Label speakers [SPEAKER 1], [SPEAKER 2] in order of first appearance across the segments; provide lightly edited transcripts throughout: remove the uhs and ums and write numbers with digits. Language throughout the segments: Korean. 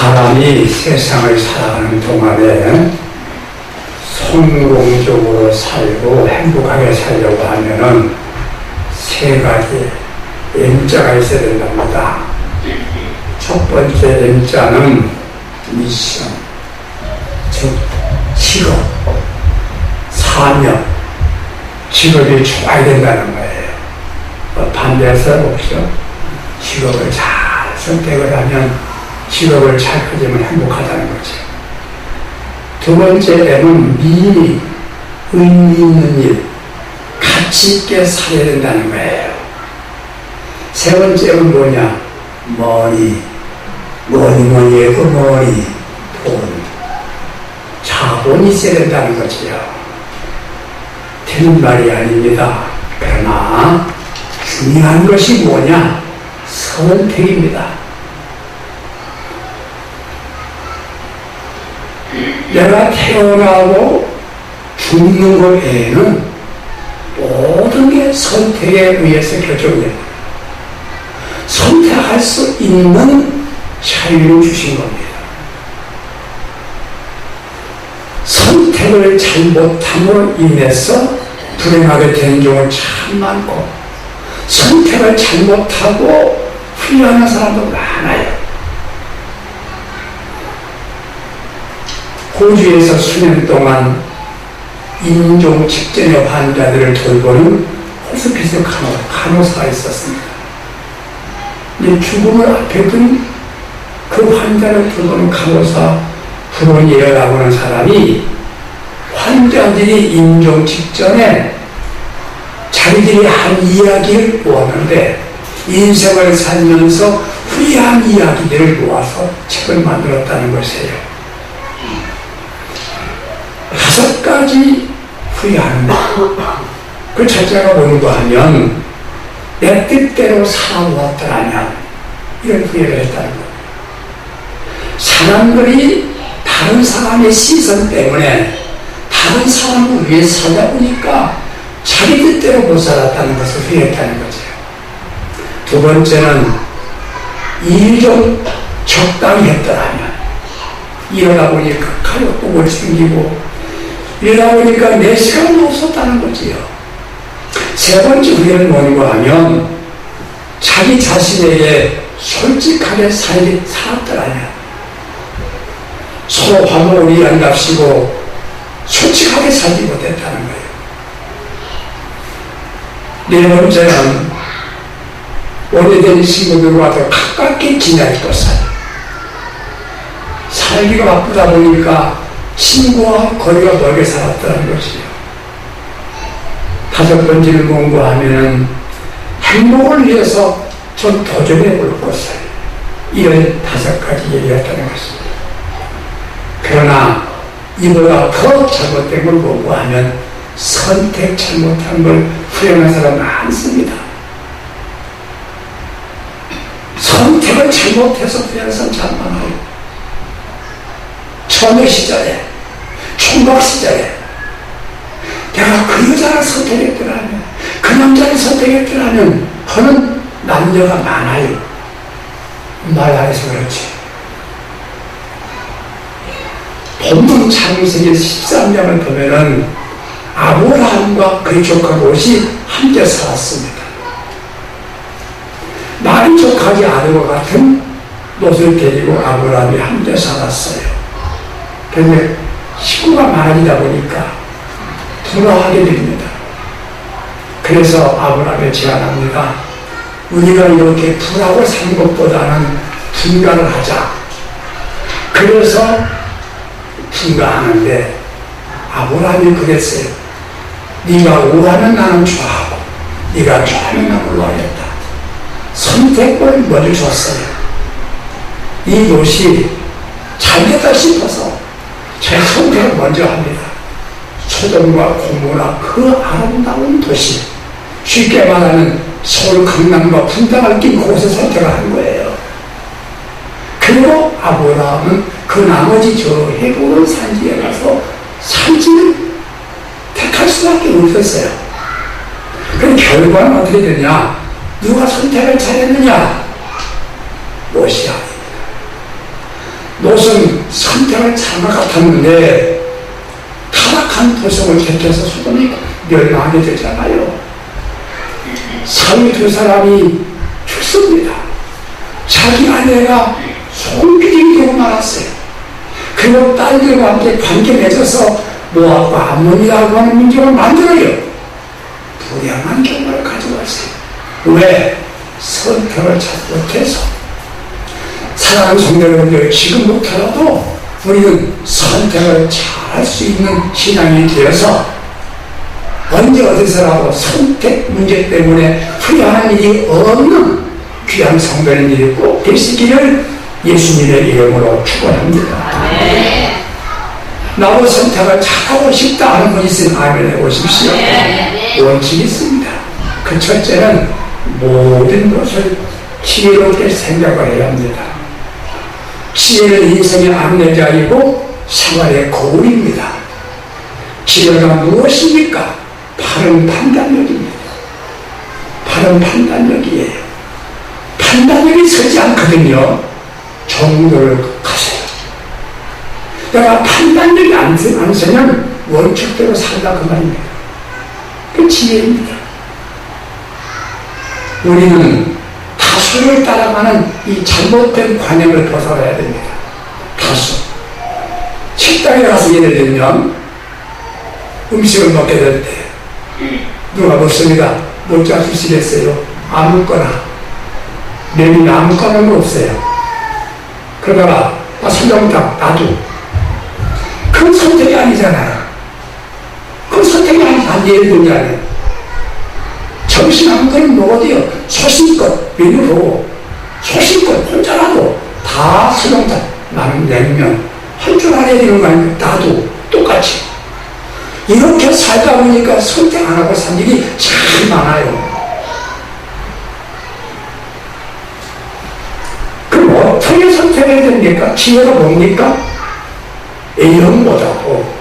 [SPEAKER 1] 사람이 세상을 살아가는 동안에 성공적으로 살고 행복하게 살려고 하면은 세 가지 M자가 있어야 된답니다. 첫 번째 M자는 미션, 즉 직업, 사명, 직업이 좋아야 된다는 거예요. 반대해서 봅시오. 직업을 잘 선택을 하면 직업을 잘 가지면 행복하다는 거죠. 두 번째 M은 미니, 의미 있는 일, 가치 있게 살아야 된다는 거예요. 세 번째는 뭐냐? 머니, 해도 머니, 돈, 자본이 있어야 된다는 거지요. 틀린 말이 아닙니다. 그러나 중요한 것이 뭐냐? 선택입니다. 내가 태어나고 죽는 것 외에는 모든 게 선택에 의해서 결정됩니다. 선택할 수 있는 자유를 주신 겁니다. 선택을 잘못함으로 인해서 불행하게 되는 경우 참 많고, 선택을 잘못하고 후회하는 사람도 많아요. 호주에서 수년 동안 인종 직전의 환자들을 돌보는 호스피스 간호사가 있었습니다. 죽음을 앞에 둔 그 환자를 돌보는 간호사 브로니에라고 하는 사람이 환자들이 인종 직전에 자기들이 한 이야기를 모았는데 인생을 살면서 후회한 이야기들을 모아서 책을 만들었다는 것이에요. 5가지 후회하는 것. 그 첫째가 뭔가 하면 내 뜻대로 살아왔더라면, 이런 후회를 했다는 거예요. 사람들이 다른 사람의 시선 때문에 다른 사람을 위해 살다 보니까 자기 뜻대로 못 살았다는 것을 후회했다는 거죠. 두 번째는 일 좀 적당히 했더라면, 일하다 보니까 가족복을 챙기고 이러다 보니까 내 시간이 없었다는 거지요. 세 번째 후회는 뭔가 하면 자기 자신에게 솔직하게 살았더라면, 서로 화목을 이해한답시고 솔직하게 살지 못했다는 거예요. 네 번째는 오래된 친구들과 더 가깝게 지낼 것을, 살기가 바쁘다 보니까 친구와 거리가 멀게 살았다는 것이요. 다섯 번째는 뭔가 하면은 행복을 위해서 좀 도전해 볼 것을, 이런 5가지 얘기했다는 것입니다. 그러나 이보다 더 잘못된 걸 보고 하면 선택 잘못한 걸 후회하는 사람 많습니다. 선택을 잘못해서 후회하는 사람 참 많아요. 처녀 시절에, 총각 시절에 내가 그 여자를 선택했더라면, 그 남자를 선택했더라면 하는 남녀가 많아요. 말 안 해서 그렇지. 본문 창세기 13장을 보면은 아브라함과 그의 조카 롯이 함께 살았습니다. 말이 족하지 않은 것 같은 롯을 데리고 아브라함이 함께 살았어요. 그런데 식구가 많아지다 보니까 불화하게 됩니다. 그래서 아브라함이 제안합니다. 우리가 이렇게 불하고 사는 것보다는 분가를 하자. 그래서 분가하는데 아브라함이 그랬어요. 네가 오하면 나는 좋아하고 네가 좋아하면 나는 좋아하겠다. 선택권을 먼저 줬어요. 이 롯이 잘됐다 싶어서 제 선택을 먼저 합니다. 소돔과 고모라 그 아름다운 도시, 쉽게 말하는 서울 강남과 분당을 낀 곳에 선택을 한 거예요. 그리고 아브라함은 그 나머지 저 헤브론 산지에 가서 산지를 택할 수밖에 없었어요. 그럼 결과는 어떻게 되냐? 누가 선택을 잘했느냐? 롯이 아닙니다. 롯은 선택을 잘한 것 같았는데 타락한 도성을 택해서 소돔이 멸망하게 되잖아요. 사위 두 사람이 죽습니다. 자기 아내가 손비딩이 되고 말았어요. 그리고 딸들과 함께 관계 맺어서 모압과 암몬이라고 하는 민족을 만들어요. 불행한 결과를 가져왔어요. 왜? 선택을 잘 못해서. 사랑하는 성도 여러분들, 지금부터라도 우리는 선택을 잘 할 수 있는 신앙이 되어서 언제 어디서라도 선택 문제 때문에 후회하는 일이 없는 귀한 성도님들이 꼭 되시기를 예수님의 이름으로 축원합니다. 네. 나도 선택을 잘하고 싶다 하는 분이 있으면 아멘 해보십시오. 네. 원칙이 있습니다. 그 첫째는 모든 것을 지혜롭게 생각을 해야 합니다. 지혜는 인생의 안내자이고 생활의 거울입니다. 지혜가 무엇입니까? 바른 판단력입니다. 바른 판단력이에요. 판단력이 서지 않거든요. 정도를 가세요. 내가 판단력이 안 서면 원칙대로 살다 그 말입니다. 그 지혜입니다. 우리는 다수를 따라가는 이 잘못된 관념을 벗어나야 됩니다. 다수. 식당에 가서 예를 들면 음식을 먹게 될 때 누가 묻습니다. 뭘 짜주시겠어요? 아무거나. 메뉴는 아무거나 없어요. 그러다가 선정답 나도. 그건 선택이 아니잖아요. 그건 선택이 아니잖아요. 예를 들면 점심 아무거나 먹어도 돼요. 소신껏 메뉴 보고 소신껏 혼자라도 다 선정답. 나는 냉면 할 줄 알아야 되는 거 아닙니까? 나도 똑같이. 이렇게 살다 보니까 선택 안 하고 산 일이 참 많아요. 그럼 어떻게 선택해야 됩니까? 지혜가 뭡니까? A형보다도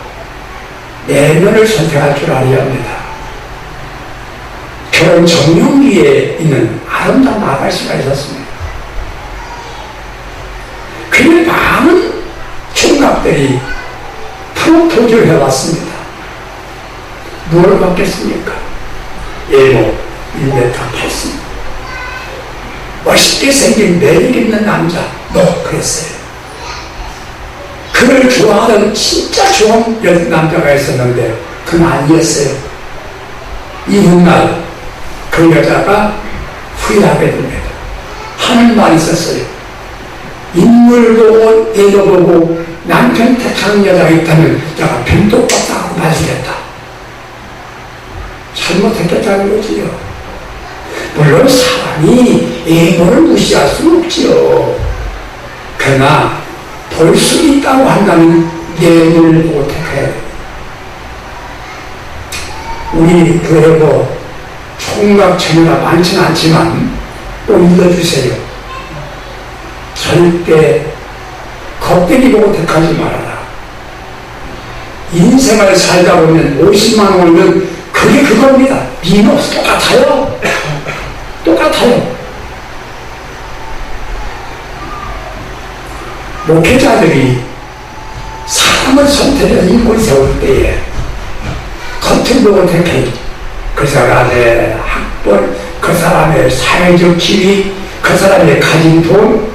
[SPEAKER 1] 내면을 선택할 줄 알아야 합니다. 결혼 정년기에 있는 아름다운 아가씨가 있었습니다. 그의 많은 총각들이 프로포즈를 해왔습니다. 무엇을 받겠습니까? 예모 1m 80. 멋있게 생긴 매력 있는 남자, 너 그랬어요. 그를 좋아하던 진짜 좋은 남자가 있었는데 그는 아니었어요. 이튿날 그 여자가 후회하게 됩니다. 하는 말이 있었어요. 인물 보고 애도 보고 남편 택하는 여자가 있다면 내가 변덕받다 하고 마시겠다. 잘못했겠다는 거지요. 물론 사람이 애모를 무시할 수는 없지요. 그러나 볼 수 있다고 한다면 내면을 보고 택해야 돼요. 우리 교회도 총각 처녀가 많지는 않지만 꼭 읽어주세요. 절대 겉대기 보고 택하지 말아라. 인생을 살다 보면 50만 원 오면 그게 그겁니다. 비너스 똑같아요. 똑같아요. 목회자들이 사람을 선택해서 인물을 세울 때에 겉을 보고 택해요. 그 사람의 학벌, 그 사람의 사회적 지위, 그 사람의 가진 돈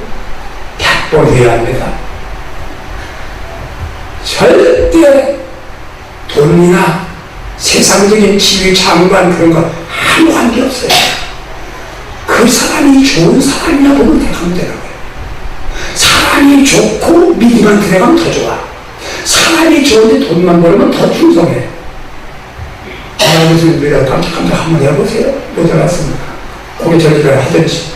[SPEAKER 1] 보여야 합니다. 절대 돈이나 세상적인 지위, 장관 그런 거 아무 관계 없어요. 그 사람이 좋은 사람이나 보면 택하면 되는 거예요. 사람이 좋고 믿음한테 내가면 더 좋아. 사람이 좋은데 돈만 벌면 더 충성해. 무슨 우리가 깜짝깜짝 한번 해보세요. 못 알았습니다. 고개 저리를 하든지.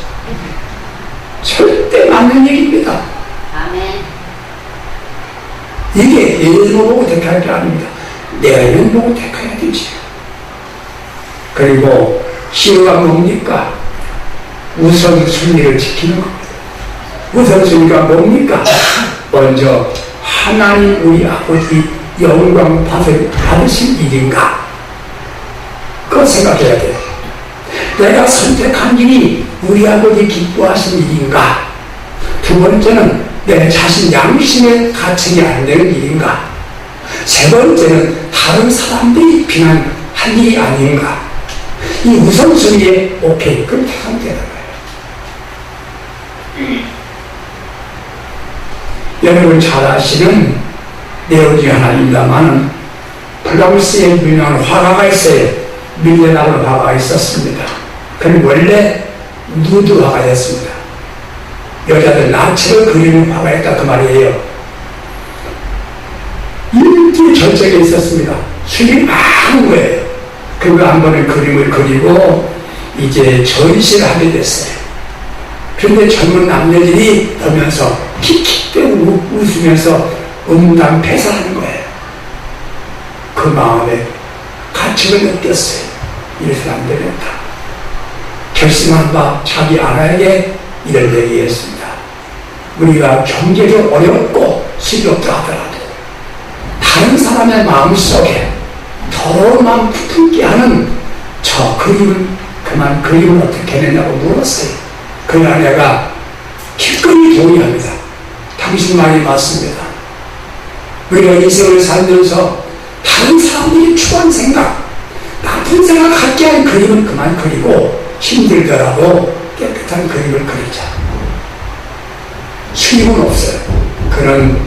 [SPEAKER 1] 절대 맞는 얘기입니다. 아멘. 이게 예로 보고 택할 게 아닙니다. 내면 보고 택해야 되지. 그리고 시효가 뭡니까? 우선순위를 지키는 겁니다. 우선순위가 뭡니까? 먼저 하나님 우리 아버지 영광 받으신 일인가? 그걸 생각해야 돼요. 내가 선택한 일이 우리 아버지 기뻐하신 일인가? 두 번째는 내 자신 양심에 갇히게 안 되는 일인가? 세 번째는 다른 사람들이 비난할 일이 아닌가? 이 우선순위에 오케이, 그럼 하면 되는 거예요. 여러분 잘 아시는 내용 중에 하나입니다만, 프랑스에 유명한 화가가 있어요. 밀레나르 화가가 있었습니다. 그는 원래 누드 화가였습니다. 여자들 나체를 그리는 화가였다 그 말이에요. 일주일 전적에 있었습니다. 수익이 많은 거예요. 그리고 한 번은 그림을 그리고 이제 전시를 하게 됐어요. 그런데 젊은 남녀들이 보면서 킥킥대고 웃으면서 음담패살하는 거예요. 그 마음에 가책을 느꼈어요. 이래서는 안 되겠다. 결심한 바 자기 아내에게 이런 얘기했습니다. 우리가 경제적 어렵고 수입이 없다 하더라도 다른 사람의 마음속에 더러운 마음 품게 하는 저 그림을 그만 그림을 어떻게 해내냐고 물었어요. 그 아내가 기꺼이 동의합니다. 당신 말이 맞습니다. 우리가 인생을 살면서 다른 사람들이 추한 생각, 나쁜 생각 갖게 한 그림은 그만 그리고 힘들더라도 깨끗한 그림을 그리자. 수입은 없어요. 그는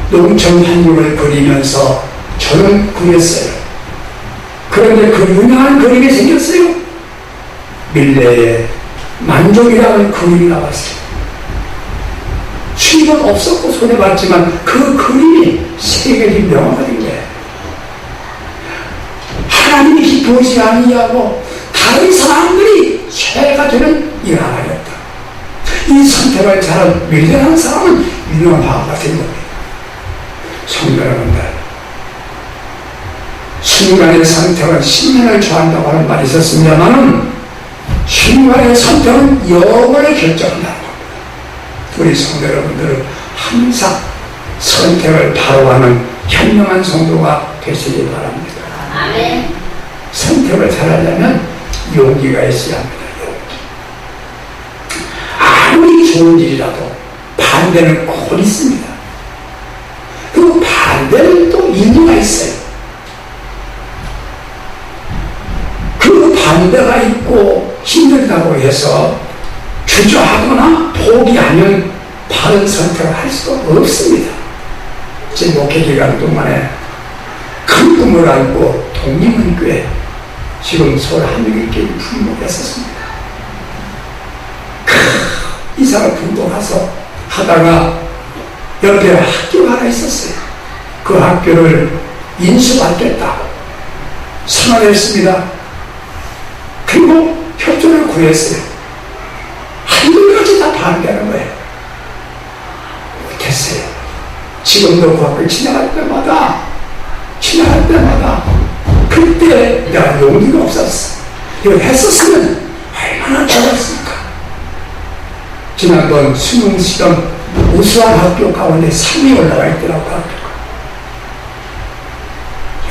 [SPEAKER 1] 농촌 한국을 그리면서 저는 그렸어요. 그런데 그 유명한 그림이 생겼어요. 밀레의 만족이라는 그림이 나왔어요. 수입은 없었고 손해봤지만 그 그림이 세계적인 명화가 된 거예요. 하나님이 기쁘지 아니하고 다른 사람들이 죄가 되는 일 하나였다. 이 선택을 잘한 밀레라는 사람은 유명한 화가가 된 겁니다. 성도 여러분들, 순간의 선택은 10년을 좋아한다고 하는 말이 있었습니다만 순간의 선택은 영원을 결정한다는 겁니다. 우리 성도 여러분들은 항상 선택을 바로 하는 현명한 성도가 되시기 바랍니다.
[SPEAKER 2] 아멘.
[SPEAKER 1] 선택을 잘하려면 용기가 있어야 합니다. 아무리 좋은 일이라도 반대는 꼭 있습니다. 그 반대는 또 이유가 있어요. 그 반대가 있고 힘들다고 해서 주저하거나 포기하면 바른 선택을 할 수가 없습니다. 제 목회 기간 동안에 큰 꿈을 안고 독립은교회 지금 서울 한국교회 품목했었습니다. 이사를 분도 가서 하다가 옆에 학교가 하나 있었어요. 그 학교를 인수받겠다고 선언했습니다. 그리고 협조를 구했어요. 한글까지 다 반대하는 거예요. 못했어요. 지금도 그 학교 지나갈 때마다 그때 내가 용기가 없었어. 이거 했었으면 얼마나 좋았을까. 지난번 수능 시험 우수한 학교 가운데 3위 올라와 있더라고. 학교가.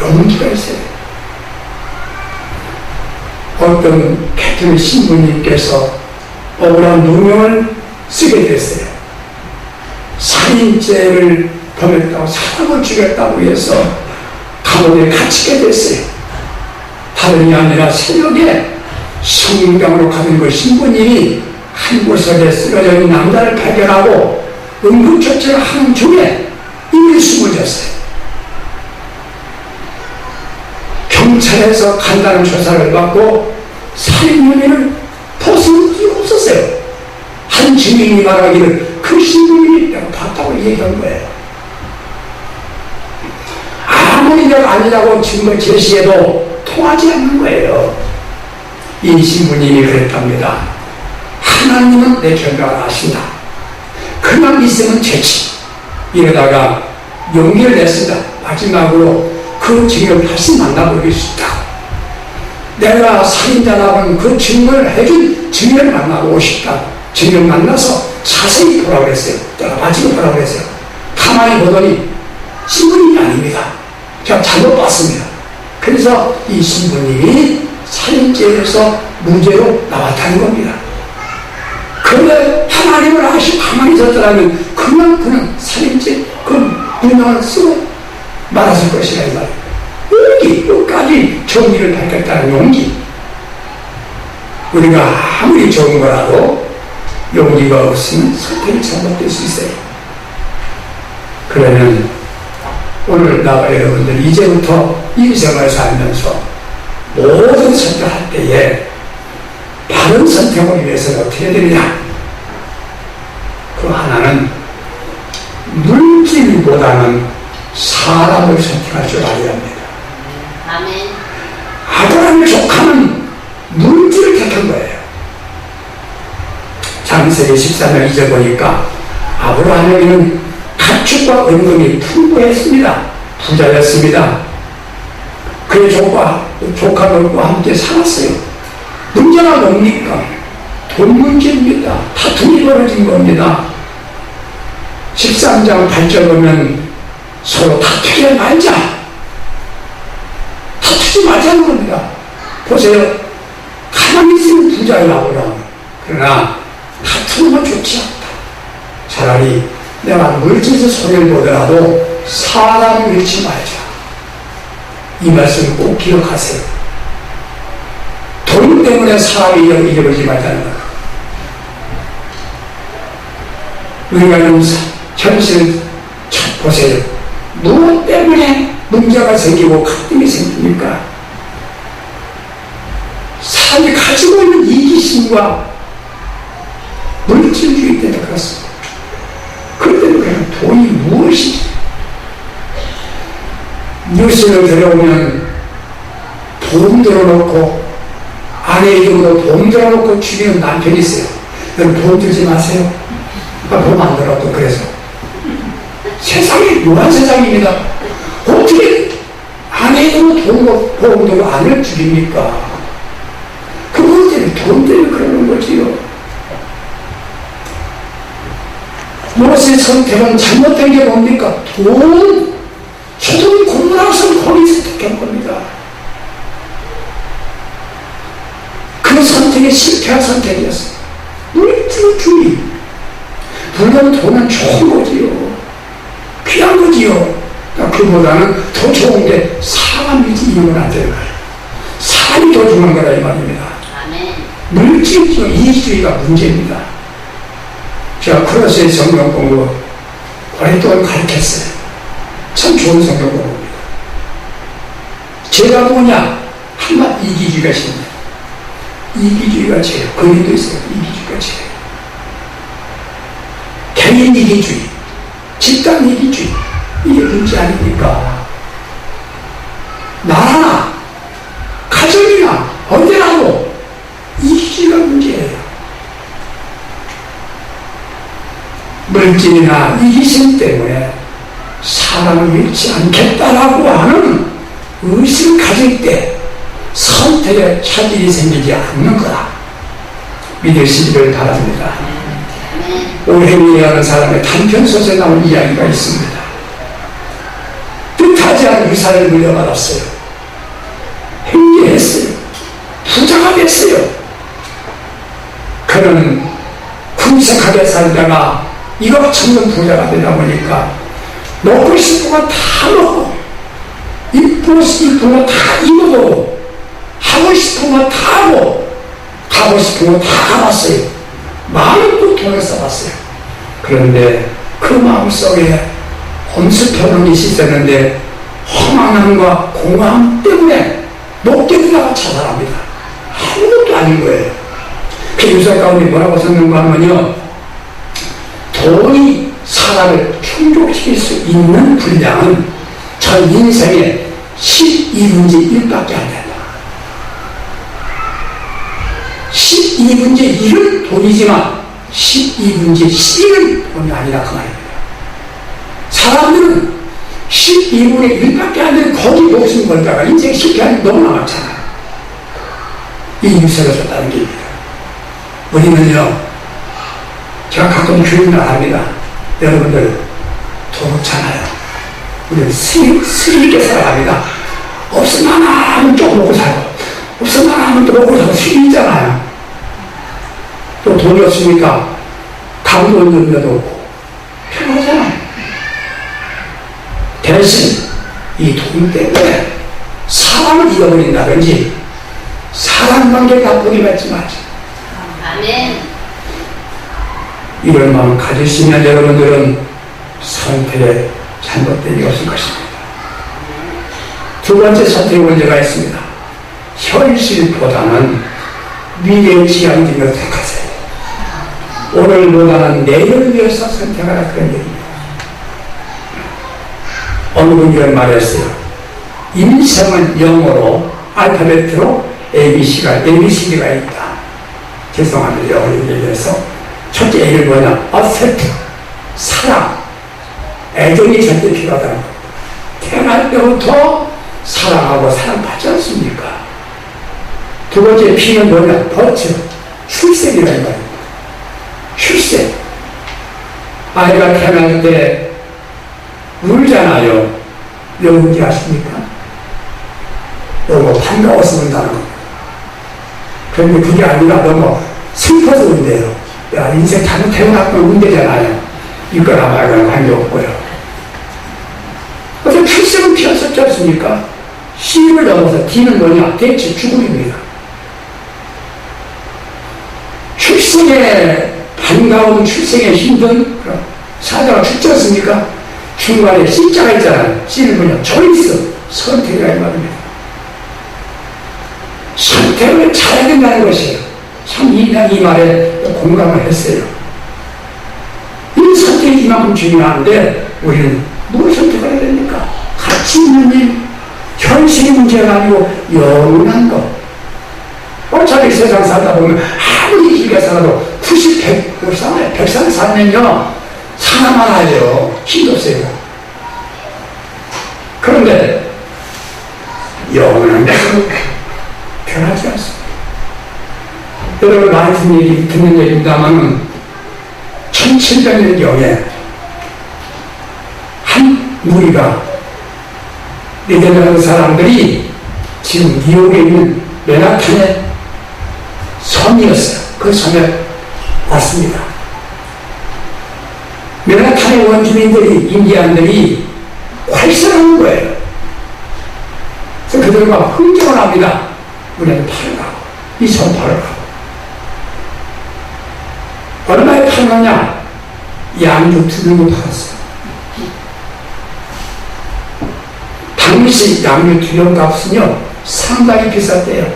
[SPEAKER 1] 용기가 있어요. 어떤 캐톨릭 신부님께서 억울한 누명을 쓰게 됐어요. 살인죄를 범했다고 사람을 죽였다고 해서 감옥에 갇히게 됐어요. 다름이 아니라 새벽에 성경으로 가는 그 신부님이 한 구석에 쓰러져 있는 남자를 발견하고 응급처치를 하는 중에 이미 숨어졌어요. 경찰에서 간단한 조사를 받고 살인 혐의를 벗을 이유가 없었어요. 한 증인이 말하기를 그 신부님이 내가 봤다고 얘기한 거예요. 아무리 내가 아니라고 증거 제시해도 통하지 않는 거예요. 이 신부님이 그랬답니다. 하나님은 내 결과를 아신다. 그만 있으면 되지. 이러다가 용기를 냈습니다. 마지막으로 그 증인을 다시 만나보길 수 있다. 내가 살인자라고는 그 증언을 해준 증인을 만나보고 싶다. 증인을 만나서 자세히 보라고 그랬어요. 내가 마지막에 보라고 그랬어요. 가만히 보더니 신부님이 아닙니다. 제가 잘못 봤습니다. 그래서 이 신부님이 살인죄에서 무죄로 나왔다는 겁니다. 그런데 하나님을 아시고 가만히 있었더라면 그 그냥 살인죄 그 문항을 쓰고 말았을 것이라 이 말이에요. 용기, 끝까지 정의를 밝혔다는 용기. 우리가 아무리 좋은 거라도 용기가 없으면 선택이 잘못될 수 있어요. 그러면 오늘 나와 여러분들 이제부터 인생을 살면서 모든 선택할 때에 바른 선택을 위해서는 어떻게 해야 되느냐? 그 하나는 물질보다는 사람을 선택할 줄 알아야 합니다.
[SPEAKER 2] 아멘.
[SPEAKER 1] 아브라함의 조카는 물질을 택한 거예요. 창세기 14장 2절 보니까 아브라함에게는 가축과 은금이 풍부했습니다. 부자였습니다. 그의 조카들과 함께 살았어요. 문제가 뭡니까? 돈 문제입니다. 다툼이 벌어진 겁니다. 13장 8절 보면 서로 다투지 말자. 다투지 말자는 겁니다. 보세요. 가만히 있으면 부자예요, 아브라함. 그러나 다투는 건 좋지 않다. 차라리 내가 물질에서 손해를 보더라도 사람을 잃지 말자. 이 말씀 꼭 기억하세요. 돈 때문에 사람이 잃어버리지 말자는 거예요. 우리가 현실을 보세요. 무엇 때문에 문제가 생기고 갈등이 생깁니까? 사람이 가지고 있는 이기심과 물질주의 때문에 그렇습니다. 그때는 그냥 돈이 무엇이지? 뉴스를 들어오면 보험 들어놓고 아내 이름으로 보험 들어놓고 죽이는 남편이 있어요. 여러분 보험 들지 마세요. 보험 안 들어도 그래서 세상이 묘한 세상입니다. 어떻게 아내 이름으로 보험 들어 아내를 죽입니까? 그것 때문에 돈 때문에 그러는 거지요. 모세의 선택은 잘못된 게 뭡니까? 돈. 소돔이 공문하고서 거기서 택한 겁니다. 그 선택이 실패한 선택이었어요. 물질주의. 물론 돈은 좋은 거지요. 귀한 거지요. 그보다는 더 좋은 게 사람이지 이건 안 되는 거예요. 사람이 더 중요한 거라 이 말입니다. 물질주의, 이기주의가 문제입니다. 제가 크로스의 성경 공부 오랫동안 가르쳤어요. 참 좋은 성경 공부입니다. 죄가 뭐냐? 한마디 이기주의가 있습니다. 이기주의가 죄예요. 거기도 있어요. 이기주의가 죄예요. 개인 이기주의, 집단 이기주의, 이게 문제 아닙니까? 나라나 가정이나 어디라도 이기주의가 문제예요. 물질이나 이기심 때문에 사람을 잃지 않겠다라고 하는 의식을 가질 때 선택에 차질이 생기지 않는 거다. 믿으시기를 바랍니다. 오헤미라는 사람의 단편소설에 나온 이야기가 있습니다. 뜻하지 않은 유산을 물려받았어요. 행리했어요. 부자가 됐어요. 그는 궁색하게 살다가 이것저것 부자가 되다 보니까 먹고 싶은 거 다 먹고 입고 싶은 거 다 입어보고 하고 싶은 거 다 하고 가고 싶은 거 다 가봤어요. 많은 또 돈을 써봤어요. 그런데 그 마음속에 엄습하는 것이 있었는데 허망함과 공허함 때문에 목대기다가 자살합니다. 아무것도 아닌 거예요. 그 유서 가운데 뭐라고 썼는가 하면요, 돈이 사람을 충족시킬 수 있는 분량은 전 인생의 12분의 1밖에 안 된다. 12분의 1은 돈이지만 12분의 1은 돈이 아니라 그 말입니다. 사람들은 12분의 1밖에 안 되는 거기 목숨 걸다가 인생 실패하는 게 너무 많잖아요. 이 유서를 썼다는 겁니다. 우리는요, 제가 가끔 교육을 합니다. 여러분들 돈 없잖아요. 우리는 스릴 있게 살아갑니다. 없으면 하나 하면 조금 먹고 살고, 없으면 하나 하면 또 먹고 살고 스릴이잖아요. 또 돈이 없으니까 가구도 없는 데도 없고 편하잖아. 대신 이 돈 때문에 사람을 잃어버린다든지 사람 관계 나쁘게 맺지 마지.
[SPEAKER 2] 아멘.
[SPEAKER 1] 이런 마음 가지시면 여러분들은 선택에 잘못된 일이 없을 것입니다. 두 번째 선택의 문제가 있습니다. 현실보다는 미래의 지향점을 택하세요. 오늘보다는 내일을 위해서 선택하라, 그런 얘기입니다. 어느 분이 이런 말을 했어요. 인생은 영어로 알파벳으로 ABCD가 있다. 죄송합니다. 영어로 얘기해서 첫째 A를 뭐냐? affect, 사랑, 애정이 절대 필요하다는 겁니다. 태어날 때부터 사랑하고 사랑받지 않습니까? 두 번째 P는 뭐냐? 버츠, 출생이라는 말입니다. 출생. 아이가 태어날 때 울잖아요. 왜 울지 아십니까? 너무 반가워서 운다는 겁니다. 그런데 그게 아니라 너무 슬퍼서 운대요. 야, 인생 잘못 태어났던 운대잖아요. 이거나 말거나 관계없고요. 어차피 출생은 피었었지 않습니까? C를 넘어서 D는 뭐냐? 대체 죽음입니다. 출생에 반가운, 출생에 힘든 사자가 죽지 않습니까? 중간에 C자가 있잖아요. C는 뭐냐? 초이스, 선택이라는 말입니다. 선택을 잘해야 된다는 것이에요. 참 이 말에 공감을 했어요. 이 선택이 이만큼 중요한데 우리는 뭘 선택을 해야 됩니까? 가치 있는 일, 현실의 문제가 아니고 영원한 것. 어차피 세상 살다 보면 아무리 길게 살아도 90, 100살 살면요 사나만 하죠. 힘도 세요. 그런데 영원한 것은 변하지 않습니다. 여러분 많이 듣는 얘기입니다만 1700년경에 한 무리가 네덜란드 사람들이 지금 뉴욕에 있는 맨하탄의 섬이었어요. 그 섬에 왔습니다. 맨하탄의 원주민들이, 인디안들이 활성하는 거예요. 그래서 그들과 흥정을 합니다. 우리는 팔아가고, 이 섬 팔아가고. 얼마에 팔았냐? 양주 2병을 팔았어요. 당시 양주 2병 값은요, 상당히 비쌌대요.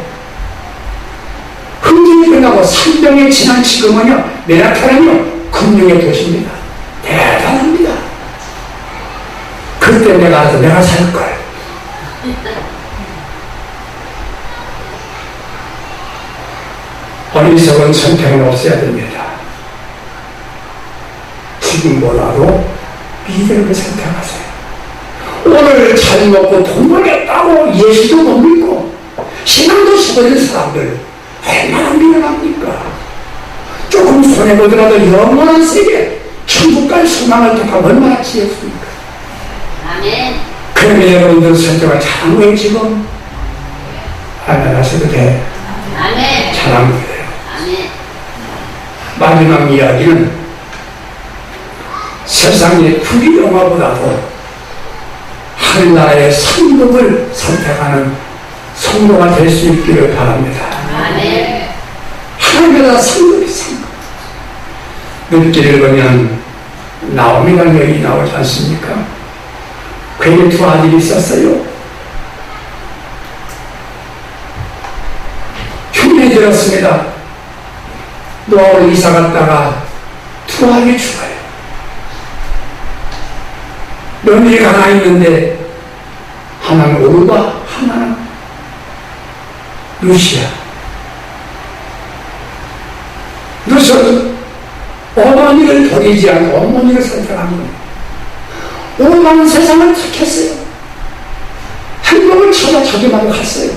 [SPEAKER 1] 흥정이 끝나고 3병이 지난 지금은요, 맨하탄은요, 금융의 도시입니다. 대단합니다. 그때 내가 알아서 내가 살걸. 어리석은 선택은 없어야 됩니다. 지금 뭐라도 미래를 선택하세요. 오늘 잘 먹고 돈 벌겠다고 예수도 못 믿고 신앙도 속어진 사람들 얼마나 미련합니까? 조금 손해보더라도 영원한 세계 천국 갈 소망을 택하면 얼마나 지혜롭습니까?
[SPEAKER 2] 아멘.
[SPEAKER 1] 그러면 여러분들 선택을 잘한 거예요 지금? 아멘 하셔도 돼.
[SPEAKER 2] 아멘.
[SPEAKER 1] 잘한 거예요.
[SPEAKER 2] 아멘.
[SPEAKER 1] 마지막 이야기는 세상의 구리 영화보다도 하늘나라의 상급을 선택하는 성도가 될 수 있기를 바랍니다.
[SPEAKER 2] 아멘.
[SPEAKER 1] 하늘나라 상급이 상급. 늦게 읽으면 나오미라는 여인이 나오지 않습니까? 그에게 두 아들이 있었어요. 흉내를 들었습니다. 노아로 이사 갔다가 두 아들이 죽어요. 며느리가 하나 있는데 하나는 오르바, 하나는 루시아. 루시아는 어머니를 버리지 않고 어머니를 선택합니다. 오르바는 세상을 택했어요. 행복을 찾아 저기만 갔어요.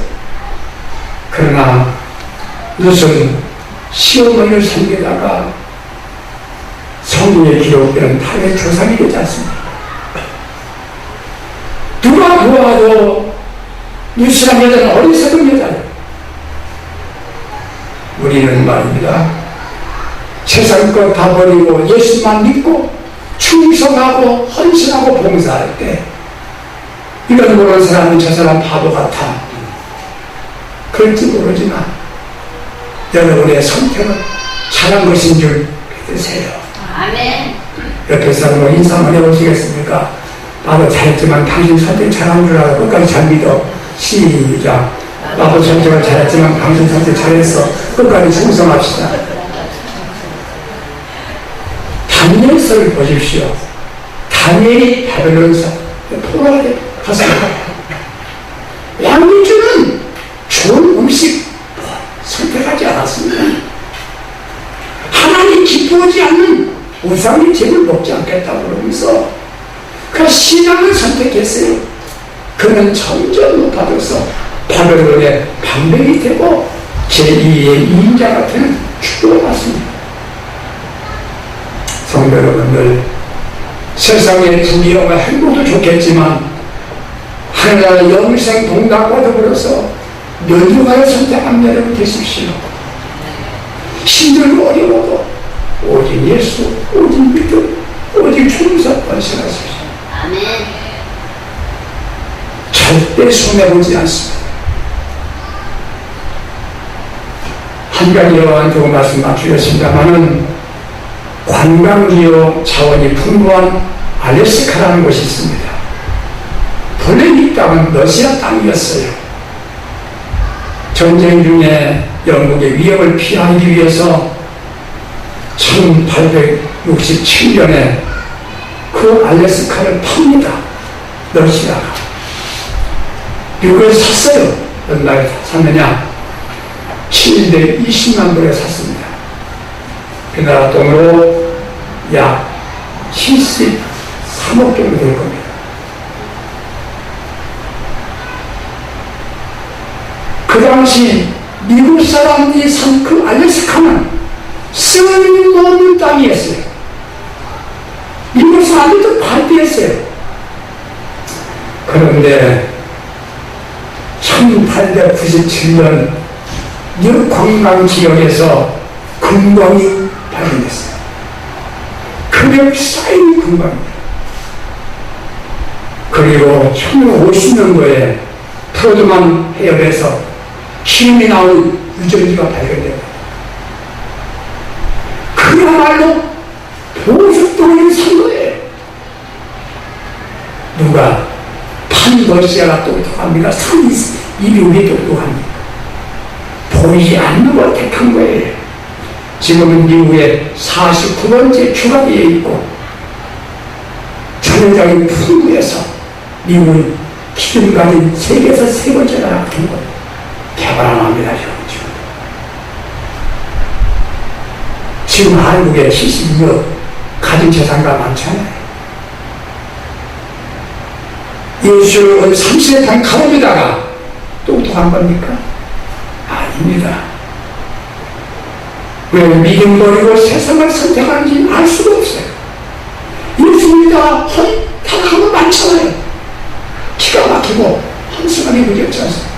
[SPEAKER 1] 그러나 루시아는 시어머니를 섬기다가 성경에 기록되는 탈의 조상이 되지 않습니다. 누가 보아도 루시아 여자는 어리석은 여자예요. 우리는 말입니다. 세상 것 다 버리고 예수만 믿고 충성하고 헌신하고 봉사할 때 이런 모르는 사람은 저 사람 바보 같아 그럴지 모르지만 여러분의 선택은 잘한 것인 줄 믿으세요.
[SPEAKER 2] 아멘.
[SPEAKER 1] 옆에 사람으로 인사 한번 해보시겠습니까? 나도 잘했지만 당신 선택 잘한 줄 알고 끝까지 잘 믿어. 시작. 나도 선택을 잘했지만 당신 선택 잘했어. 끝까지 충성합시다. 다니엘서를 보십시오. 다니엘이 바벨론서 포로하게 갔습니다. 왕이 주는 좋은 음식 선택하지 않았습니다. 하나님 기뻐하지 않는 우상의 집을 먹지 않겠다고 그러면서 그 신앙을 선택했어요. 그는 점점 높아져서 바벨론의 방백이 되고 제2의 2인자 같은 축복을 받습니다. 성도 여러분들, 세상의 부귀영화 행복도 좋겠지만 하나님의 영생 동락과 더불어서 면류관을 선택한 여러분 되십시오. 힘들고 어려워도 오직 예수, 오직 믿음, 오직 충성 헌신하십시오.
[SPEAKER 2] 아멘.
[SPEAKER 1] 절대 손해보지 않습니다. 한 가지 여러분한테 말씀 맞추겠습니다만은 관광지역 자원이 풍부한 알래스카라는 곳이 있습니다. 본래 이 땅은 러시아 땅이었어요. 전쟁 중에 영국의 위협을 피하기 위해서 1867년에 그 알래스카를 팝니다. 러시아가. 미국에서 샀어요. 얼마에 샀느냐? 720만 불에 샀습니다. 그 나라 돈으로 약 73억 정도 될 겁니다. 그 당시 미국 사람들이 산 그 알래스카는 쓸모없는 땅이었어요. 미국 사람들도 반대했어요. 그런데 1897년 미국 관광 지역에서 금광이 발견됐어요. 금액 쌓인 금광입니다. 그리고 1950년도에 프로드만 해협에서 기름이 나온 유전지가 발견됩니다. 그야말로 보석동을 산 거예요. 누가? 판러시아가 똑똑합니까? 미국이 똑똑합니까? 보이지 않는 걸 택한 거예요. 지금은 미국의 49번째 주가지에 있고 전형적인 풍부해서 미국은 기준 가진 세계에서 세 번째나 같은 걸 개발합니다. 지금 한국에 72억 가진 재산가 많잖아요. 예수를 30세탄 가옥에다가 똑똑한 겁니까? 아닙니다. 왜 믿음 버리고 세상을 선택하는지 알 수가 없어요. 예수님이다 타락한 거 많잖아요. 기가 막히고 한순간에 무지없지 않습니까?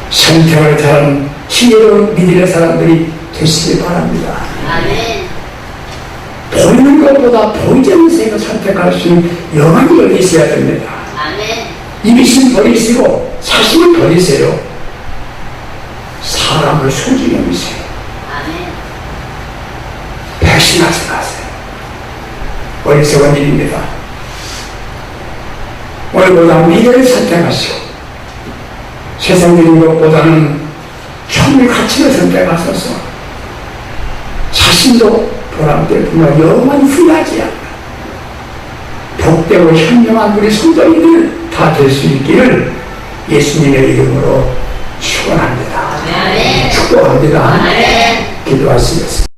[SPEAKER 1] 선택을 잘하는 지혜로운 믿음의 사람들이 되시기 바랍니다.
[SPEAKER 2] 아멘.
[SPEAKER 1] 보이는 것보다 보이지 않는 세상을 선택할 수 있는 영안이 열려 있어야 됩니다.
[SPEAKER 2] 아멘.
[SPEAKER 1] 이미심 버리시고 사심을 버리세요. 사람을 소중히 여기세요.
[SPEAKER 2] 아멘.
[SPEAKER 1] 배신하지 마세요. 어리석은 일입니다. 오늘보다 미래를 선택하시고 세상적인 것보다는 천국의 가치를 선택하셔서 자신도 보람될 뿐만 영원히 후회하지 않는 복되고 현명한 우리 성도님들 다 될 수 있기를 예수님의 이름으로 축원합니다.
[SPEAKER 2] 아멘.
[SPEAKER 1] 축복합니다.
[SPEAKER 2] 아멘.
[SPEAKER 1] 기도하시겠습니다.